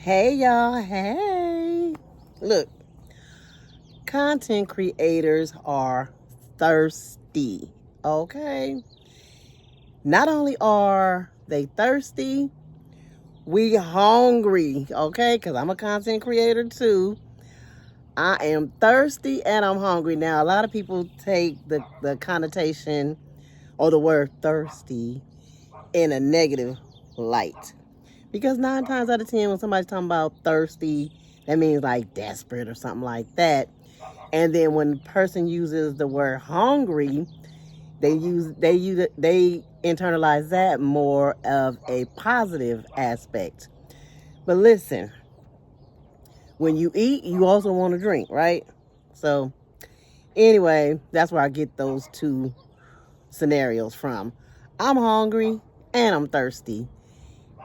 Hey y'all, hey. Look, content creators are thirsty, okay? Not only are they thirsty, we hungry, okay? Because I'm a content creator too. I am thirsty and I'm hungry. Now, a lot of people take the connotation or the word thirsty in a negative light. Because 9 times out of 10, when somebody's talking about thirsty, that means like desperate or something like that. And then when the person uses the word hungry, they internalize that more of a positive aspect. But listen, when you eat, you also want to drink, right? So anyway, that's where I get those two scenarios from. I'm hungry and I'm thirsty.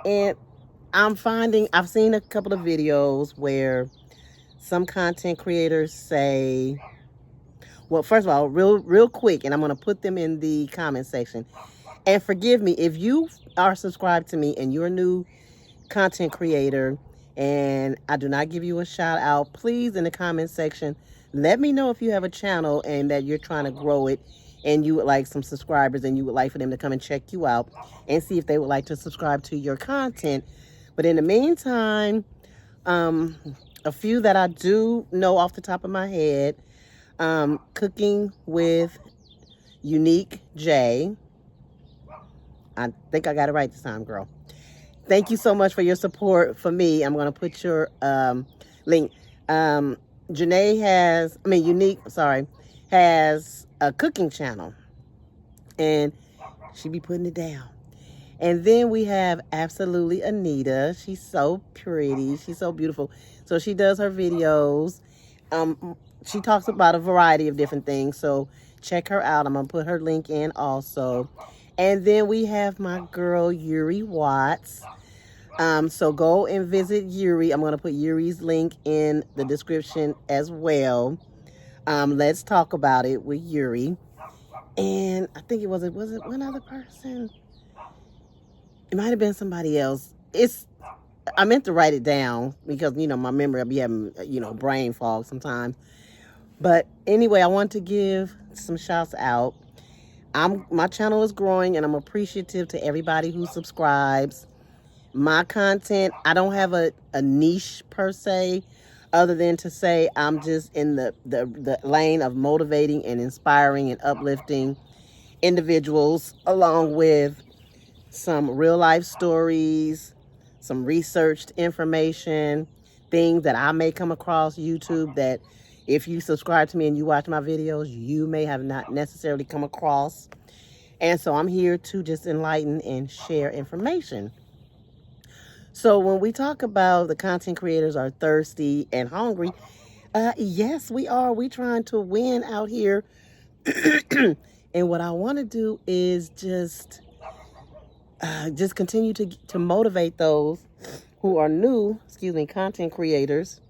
And I've seen a couple of videos where some content creators say, well, first of all, real quick, and I'm going to put them in the comment section. And forgive me if you are subscribed to me and you're a new content creator and I do not give you a shout out, please in the comment section, let me know if you have a channel and that you're trying to grow it and you would like some subscribers and you would like for them to come and check you out and see if they would like to subscribe to your content. But in the meantime, a few that I do know off the top of my head, Cooking with Unique J. I think I got it right this time, girl. Thank you so much for your support for me. I'm going to put your link. Unique, has a cooking channel. And she be putting it down. And then we have Absolutely Anita. She's so pretty. She's so beautiful. So she does her videos. She talks about a variety of different things. So check her out. I'm going to put her link in also. And then we have my girl, Yuri Watts. So go and visit Yuri. I'm going to put Yuri's link in the description as well. Let's talk about it with Yuri. And I think was it one other person? It might have been somebody else. I meant to write it down because, my memory, I'll be having, brain fog sometimes. But anyway, I want to give some shouts out. My channel is growing and I'm appreciative to everybody who subscribes. My content, I don't have a niche per se, other than to say I'm just in the lane of motivating and inspiring and uplifting individuals, along with some real life stories, some researched information, things that I may come across YouTube that if you subscribe to me and you watch my videos, you may have not necessarily come across. And so I'm here to just enlighten and share information. So when we talk about the content creators are thirsty and hungry, yes, we are. We trying to win out here. And what I want to do is just continue to motivate those who are new, content creators,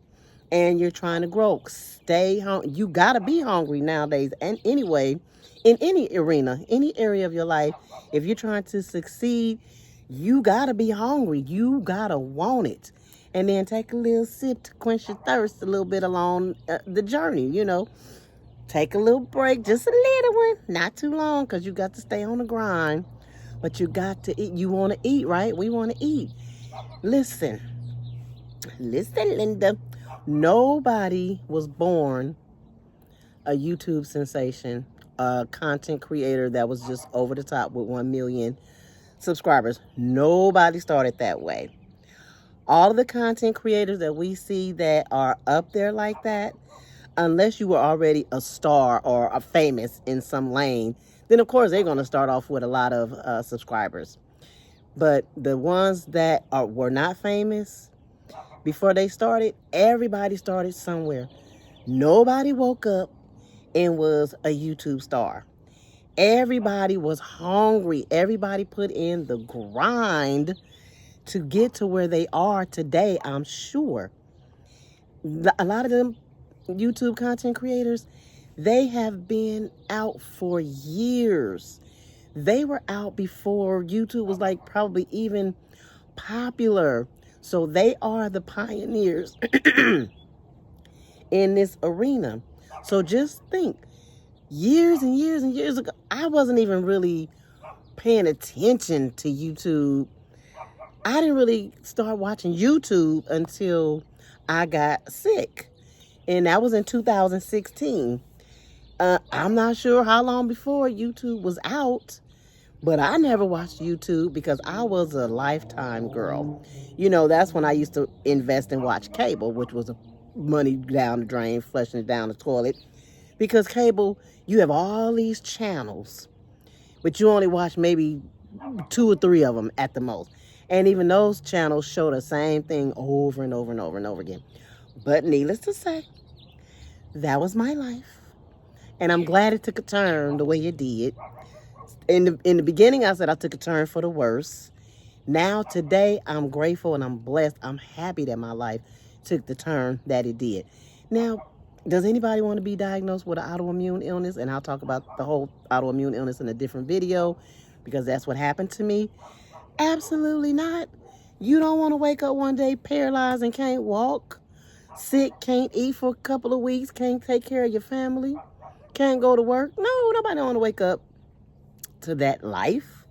and you're trying to grow. Stay hungry. You got to be hungry nowadays. And anyway, in any arena, any area of your life, if you're trying to succeed, you got to be hungry. You got to want it. And then take a little sip to quench your thirst a little bit along the journey, Take a little break, just a little one, not too long, because you got to stay on the grind. But you got to eat. You want to eat, right? We want to eat. Listen, Linda. Nobody was born a YouTube sensation, a content creator that was just over the top with 1 million subscribers. Nobody started that way. All of the content creators that we see that are up there like that, unless you were already a star or a famous in some lane, then of course they're going to start off with a lot of subscribers. But the ones that were not famous, before they started, everybody started somewhere. Nobody woke up and was a YouTube star. Everybody was hungry. Everybody put in the grind to get to where they are today, I'm sure. A lot of them YouTube content creators, they have been out for years. They were out before YouTube was like probably even popular. So they are the pioneers in this arena. So just think, years and years and years ago, I wasn't even really paying attention to YouTube. I didn't really start watching YouTube until I got sick. And that was in 2016. I'm not sure how long before YouTube was out, but I never watched YouTube because I was a Lifetime girl. You know, that's when I used to invest and watch cable, which was money down the drain, flushing it down the toilet. Because cable, you have all these channels, but you only watch maybe 2 or 3 of them at the most. And even those channels show the same thing over and over and over and over again. But needless to say, that was my life. And I'm glad it took a turn the way it did. In the beginning, I said I took a turn for the worse. Now, today, I'm grateful and I'm blessed. I'm happy that my life took the turn that it did. Now, does anybody want to be diagnosed with an autoimmune illness? And I'll talk about the whole autoimmune illness in a different video because that's what happened to me. Absolutely not. You don't want to wake up one day paralyzed and can't walk, sick, can't eat for a couple of weeks, can't take care of your family, can't go to work. No, nobody want to wake up to that life.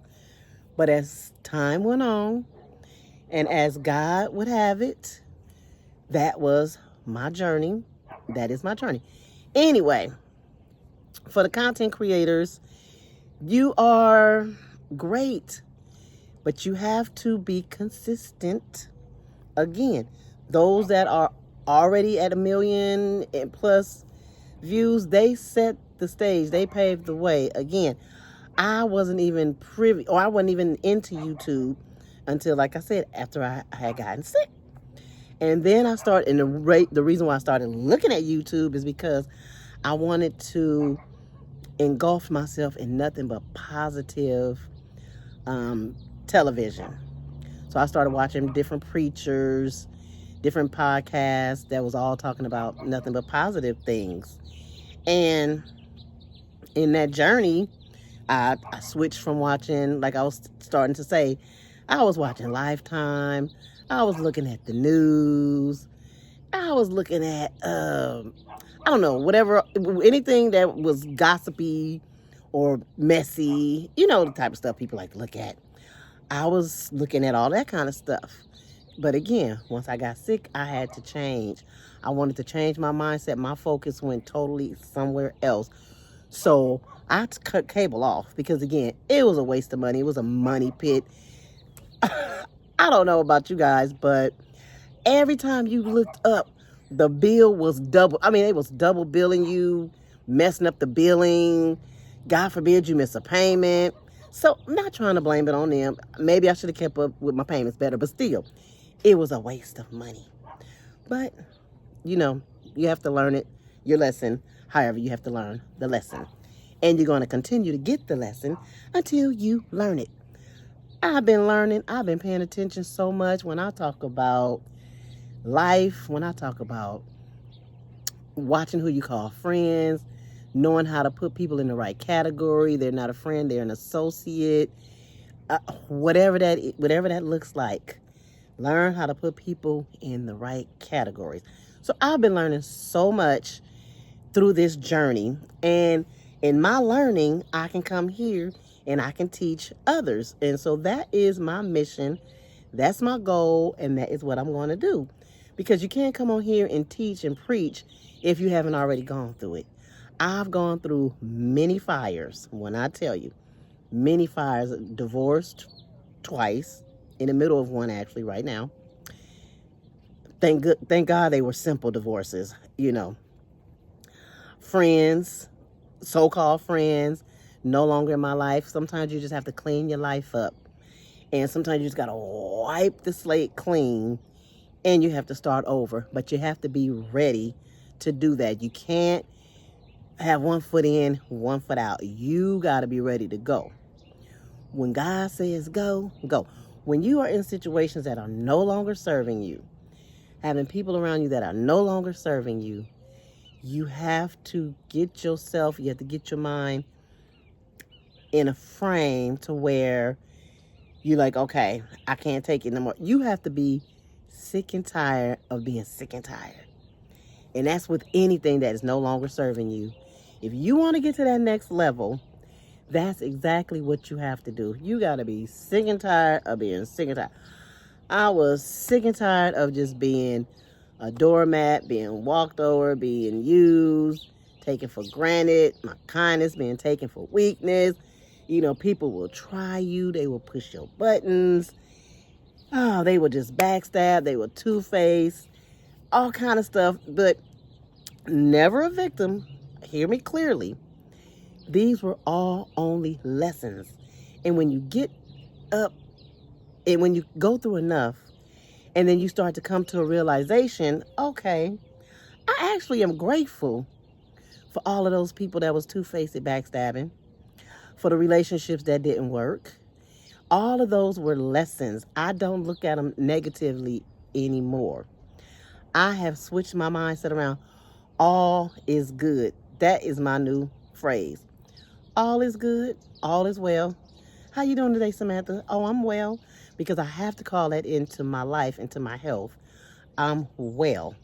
But as time went on, and as God would have it, that was my journey. That is my journey. Anyway, for the content creators, you are great, but you have to be consistent. Again, those that are already at 1 million and plus views, they set the stage. They paved the way. Again, I wasn't even privy, or I wasn't even into YouTube until, like I said, after I had gotten sick. And then I started, and the reason why I started looking at YouTube is because I wanted to engulf myself in nothing but positive television. So I started watching different preachers, different podcasts that was all talking about nothing but positive things. And in that journey, I switched from watching, like I was starting to say, I was watching Lifetime. I was looking at the news. I was looking at, I don't know, whatever, anything that was gossipy or messy, you know, the type of stuff people like to look at. I was looking at all that kind of stuff. But again, once I got sick, I had to change. I wanted to change my mindset. My focus went totally somewhere else. So I cut cable off because, again, it was a waste of money. It was a money pit. I don't know about you guys, but every time you looked up, the bill was double. I mean, it was double billing you, messing up the billing. God forbid you miss a payment. So I'm not trying to blame it on them. Maybe I should have kept up with my payments better, but still, it was a waste of money. But, you know, you have to learn it, your lesson. However, you have to learn the lesson. And you're going to continue to get the lesson until you learn it. I've been learning. I've been paying attention so much when I talk about life, when I talk about watching who you call friends, knowing how to put people in the right category. They're not a friend, they're an associate. Whatever that looks like. Learn how to put people in the right categories. So I've been learning so much through this journey. And in my learning, I can come here and I can teach others. And so that is my mission. That's my goal. And that is what I'm going to do. Because you can't come on here and teach and preach if you haven't already gone through it. I've gone through many fires. When I tell you, many fires. Divorced twice. In the middle of one, actually, right now. Thank God they were simple divorces, you know. Friends, so-called friends, no longer in my life. Sometimes you just have to clean your life up. And sometimes you just got to wipe the slate clean and you have to start over. But you have to be ready to do that. You can't have one foot in, one foot out. You got to be ready to go. When God says go, go. When you are in situations that are no longer serving you, having people around you that are no longer serving you, you have to get yourself, you have to get your mind in a frame to where you're like, okay, I can't take it no more. You have to be sick and tired of being sick and tired. And that's with anything that is no longer serving you. If you want to get to that next level, that's exactly what you have to do. You got to be sick and tired of being sick and tired. I was sick and tired of just being a doormat, being walked over, being used, taken for granted, my kindness being taken for weakness. You know, people will try you. They will push your buttons. Oh, they will just backstab. They will two-face. All kind of stuff. But never a victim. Hear me clearly. These were all only lessons. And when you get up and when you go through enough and then you start to come to a realization, okay, I actually am grateful for all of those people that was two-faced at backstabbing, for the relationships that didn't work. All of those were lessons. I don't look at them negatively anymore. I have switched my mindset around. All is good. That is my new phrase. All is good. All is well. How you doing today, Samantha? Oh, I'm well, because I have to call that into my life, into my health. I'm well.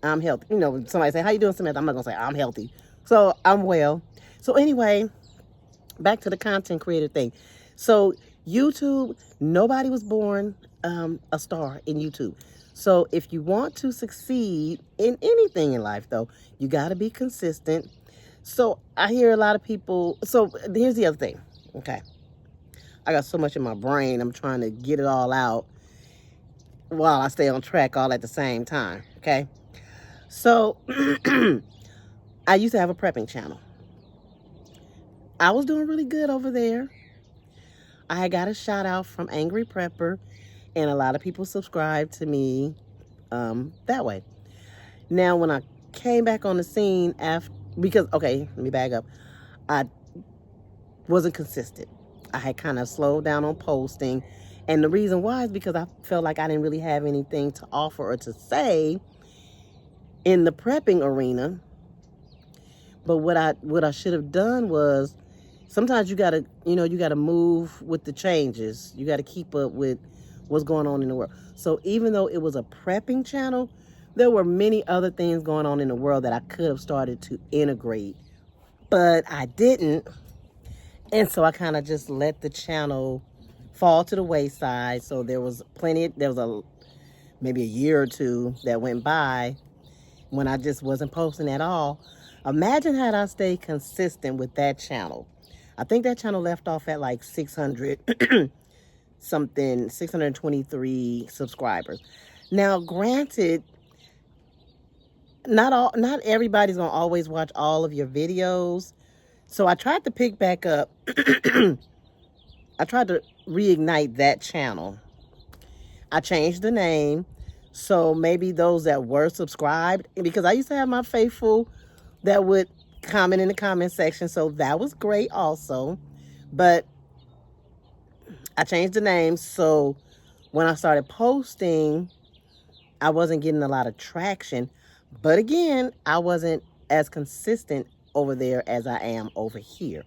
I'm healthy. You know, somebody say, how you doing, Samantha? I'm not going to say I'm healthy. So I'm well. So anyway, back to the content creator thing. So YouTube, nobody was born a star in YouTube. So if you want to succeed in anything in life, though, you got to be consistent. So I hear a lot of people. So here's the other thing. Okay. I got so much in my brain. I'm trying to get it all out while I stay on track all at the same time. Okay. So I used to have a prepping channel. I was doing really good over there. I had got a shout out from Angry Prepper, and a lot of people subscribed to me that way. Now, when I came back on the scene because, okay, let me back up. I wasn't consistent. I had kind of slowed down on posting. And the reason why is because I felt like I didn't really have anything to offer or to say in the prepping arena. But what I should have done was, sometimes you gotta move with the changes. You gotta keep up with what's going on in the world. So even though it was a prepping channel, there were many other things going on in the world that I could have started to integrate, but I didn't. And so I kind of just let the channel fall to the wayside. So there was maybe a year or two that went by when I just wasn't posting at all. Imagine had I stayed consistent with that channel. I think that channel left off at like 600 something, 623 subscribers. Now, granted, not everybody's gonna always watch all of your videos. So I tried to pick back up. I tried to reignite that channel. I changed the name. So maybe those that were subscribed, because I used to have my faithful that would comment in the comment section. So that was great also. But I changed the name. So when I started posting, I wasn't getting a lot of traction. But again, I wasn't as consistent over there as I am over here.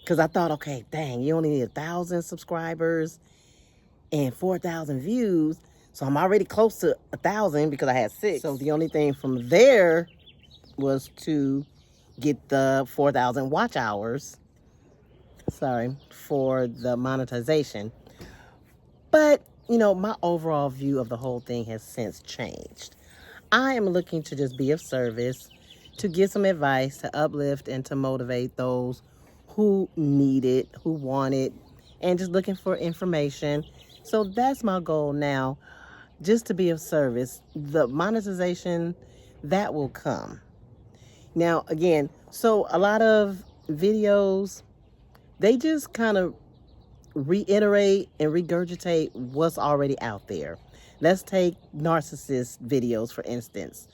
Because I thought, okay, dang, you only need 1,000 subscribers and 4,000 views. So I'm already close to 1,000 because I had 6. So the only thing from there was to get the 4,000 watch hours. Sorry, for the monetization. But, you know, my overall view of the whole thing has since changed. I am looking to just be of service, to give some advice, to uplift and to motivate those who need it, who want it, and just looking for information. So that's my goal now, just to be of service. The monetization, that will come. Now, again, so a lot of videos, they just kind of reiterate and regurgitate what's already out there. Let's take narcissist videos, for instance.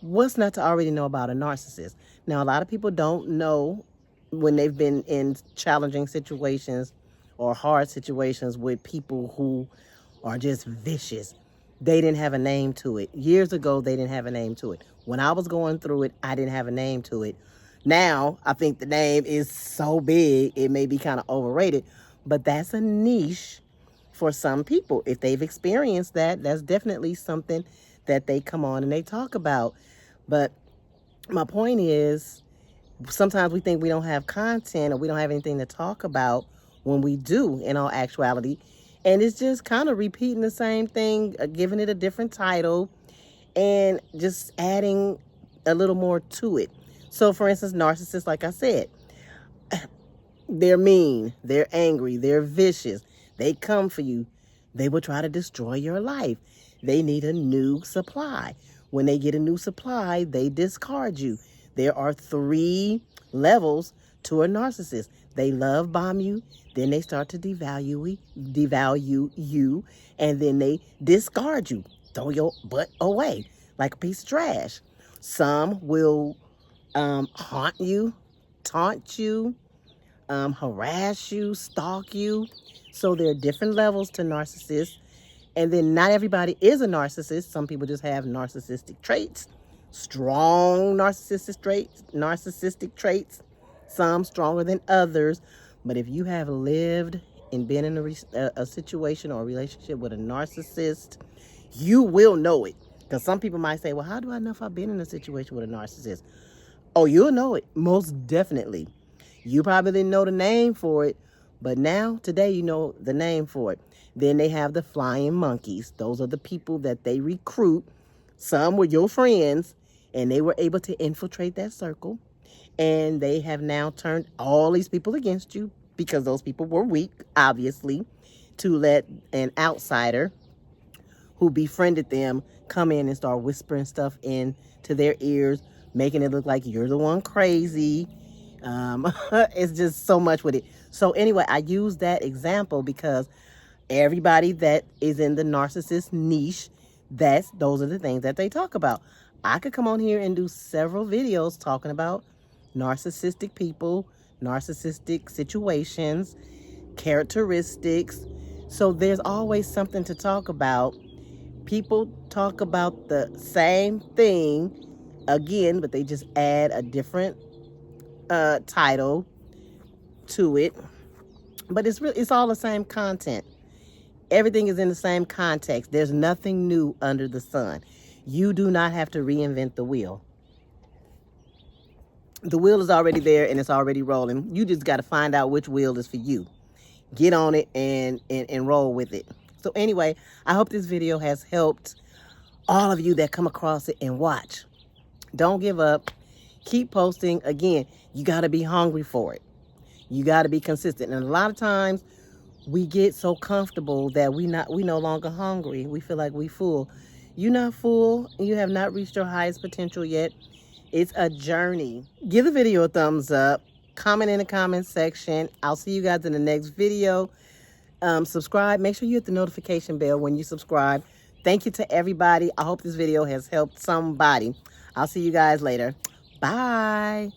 What's not to already know about a narcissist? Now, a lot of people don't know when they've been in challenging situations or hard situations with people who are just vicious. They didn't have a name to it. Years ago, they didn't have a name to it. When I was going through it, I didn't have a name to it. Now, I think the name is so big, it may be kind of overrated, but that's a niche for some people. If they've experienced that, that's definitely something that they come on and they talk about. But my point is, sometimes we think we don't have content or we don't have anything to talk about when we do in all actuality. And it's just kind of repeating the same thing, giving it a different title, and just adding a little more to it. So for instance, narcissists, like I said, they're mean, they're angry, they're vicious. They come for you. They will try to destroy your life. They need a new supply. When they get a new supply, they discard you. There are 3 levels to a narcissist. They love bomb you, then they start to devalue you, and then they discard you, throw your butt away like a piece of trash. Some will haunt you, taunt you, harass you, stalk you. So there are different levels to narcissists. And then not everybody is a narcissist. Some people just have narcissistic traits, strong narcissistic traits, some stronger than others. But if you have lived and been in a situation or a relationship with a narcissist, you will know it. Because some people might say, well, how do I know if I've been in a situation with a narcissist? Oh, you'll know it, most definitely. You probably didn't know the name for it, but now, today, you know the name for it. Then they have the flying monkeys. Those are the people that they recruit. Some were your friends, and they were able to infiltrate that circle. And they have now turned all these people against you because those people were weak, obviously, to let an outsider who befriended them come in and start whispering stuff into their ears, making it look like you're the one crazy. It's just so much with it. So anyway, I use that example because everybody that is in the narcissist niche, those are the things that they talk about. I could come on here and do several videos talking about narcissistic people, narcissistic situations, characteristics. So there's always something to talk about. People talk about the same thing again, but they just add a different title to it. But it's all the same content. Everything is in the same context. There's nothing new under the sun. You do not have to reinvent the wheel. The wheel is already there and it's already rolling. You just got to find out which wheel is for you. Get on it and roll with it. So anyway, I hope this video has helped all of you that come across it and watch. Don't give up. Keep posting. Again, you got to be hungry for it. You got to be consistent. And a lot of times we get so comfortable that we no longer hungry. We feel like we full. You're not full. You have not reached your highest potential yet. It's a journey. Give the video a thumbs up. Comment in the comment section. I'll see you guys in the next video. Subscribe. Make sure you hit the notification bell when you subscribe. Thank you to everybody. I hope this video has helped somebody. I'll see you guys later. Bye.